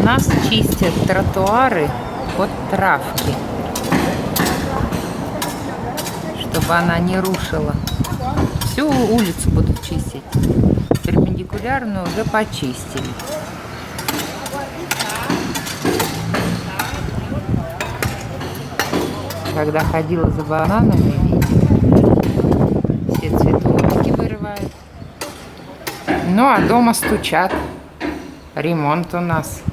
нас чистят тротуары от травки, чтобы она не рушила. Всю улицу будут чистить. Перпендикулярную уже почистили. Когда ходила за бананами, все цветочки вырывают. Ну а дома стучат. Ремонт у нас.